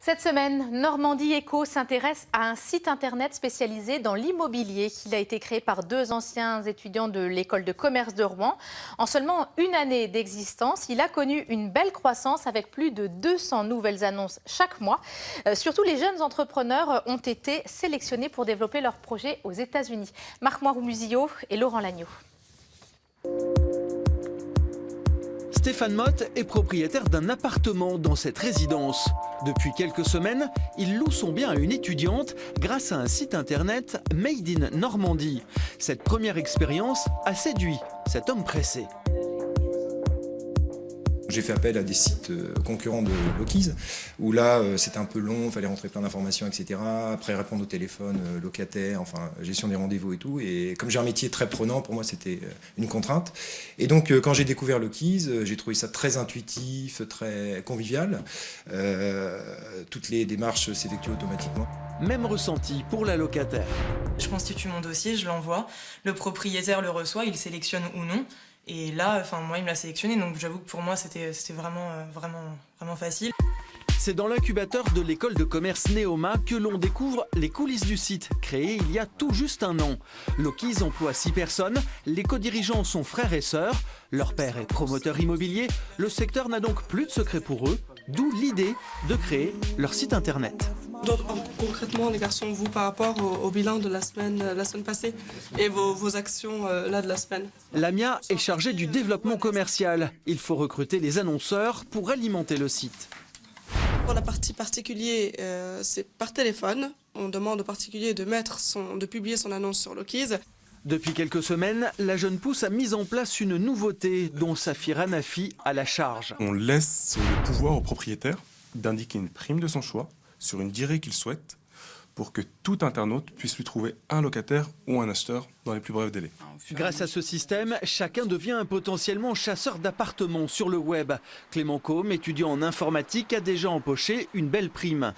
Cette semaine, Normandie Éco s'intéresse à un site internet spécialisé dans l'immobilier. Il a été créé par deux anciens étudiants de l'école de commerce de Rouen. En seulement une année d'existence, il a connu une belle croissance avec plus de 200 nouvelles annonces chaque mois. Surtout, les jeunes entrepreneurs ont été sélectionnés pour développer leurs projets aux États-Unis. Marc Moirou-Musillo et Laurent Lagneau. Stéphane Motte est propriétaire d'un appartement dans cette résidence. Depuis quelques semaines, il loue son bien à une étudiante grâce à un site internet Made in Normandie. Cette première expérience a séduit cet homme pressé. J'ai fait appel à des sites concurrents de Lokiz, où là c'était un peu long, il fallait rentrer plein d'informations, etc. Après répondre au téléphone, locataire, enfin gestion des rendez-vous et tout. Et comme j'ai un métier très prenant, pour moi c'était une contrainte. Et donc quand j'ai découvert Lokiz, j'ai trouvé ça très intuitif, très convivial. Toutes les démarches s'effectuent automatiquement. Même ressenti pour la locataire. Je constitue mon dossier, je l'envoie, le propriétaire le reçoit, il sélectionne ou non. Et là, moi, il me l'a sélectionné, donc j'avoue que pour moi, c'était vraiment facile. C'est dans l'incubateur de l'école de commerce Neoma que l'on découvre les coulisses du site, créé il y a tout juste un an. Lokiz emploie 6 personnes, les co-dirigeants sont frères et sœurs. Leur père est promoteur immobilier, le secteur n'a donc plus de secret pour eux, d'où l'idée de créer leur site internet. Donc, concrètement, les garçons, vous, par rapport au bilan de la semaine passée et vos actions là de la semaine. Lamia est chargée du développement commercial. Il faut recruter les annonceurs pour alimenter le site. Pour la partie particulier, c'est par téléphone. On demande au particulier de publier son annonce sur Lokiz. Depuis quelques semaines, la jeune pousse a mis en place une nouveauté dont Safira Nafi a la charge. On laisse le pouvoir au propriétaire d'indiquer une prime de son choix sur une durée qu'il souhaite pour que tout internaute puisse lui trouver un locataire ou un acheteur dans les plus brefs délais. Grâce à ce système, chacun devient potentiellement chasseur d'appartements sur le web. Clément Combe, étudiant en informatique, a déjà empoché une belle prime.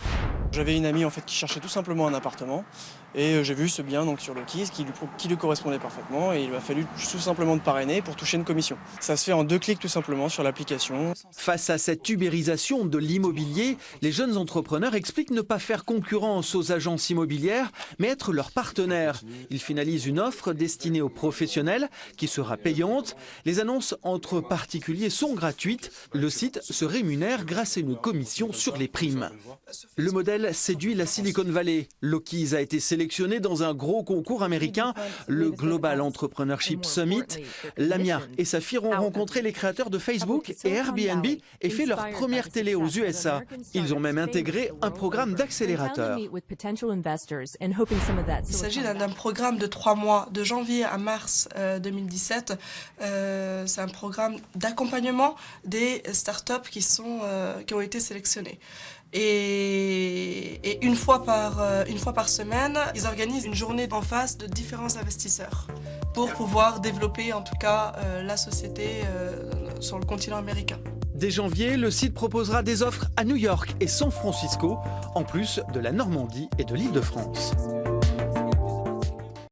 J'avais une amie qui cherchait tout simplement un appartement et j'ai vu ce bien donc sur Lokiz qui lui correspondait parfaitement et il m'a fallu tout simplement de parrainer pour toucher une commission. Ça se fait en 2 clics tout simplement sur l'application. Face à cette ubérisation de l'immobilier, les jeunes entrepreneurs expliquent ne pas faire concurrence aux agences immobilières mais être leurs partenaires. Ils finalisent une offre destinée aux professionnels qui sera payante. Les annonces entre particuliers sont gratuites. Le site se rémunère grâce à une commission sur les primes. Le modèle séduit la Silicon Valley. Lokiz a été sélectionné dans un gros concours américain, le Global Entrepreneurship Summit. Lamia et sa fille ont rencontré les créateurs de Facebook et Airbnb et fait leur première télé aux USA. Ils ont même intégré un programme d'accélérateur. Il s'agit d'un programme de 3 mois, de janvier à mars 2017. C'est un programme d'accompagnement des startups qui ont été sélectionnées. Et une fois par semaine, ils organisent une journée en face de différents investisseurs pour pouvoir développer en tout cas la société sur le continent américain. Dès janvier, le site proposera des offres à New York et San Francisco, en plus de la Normandie et de l'Île-de-France.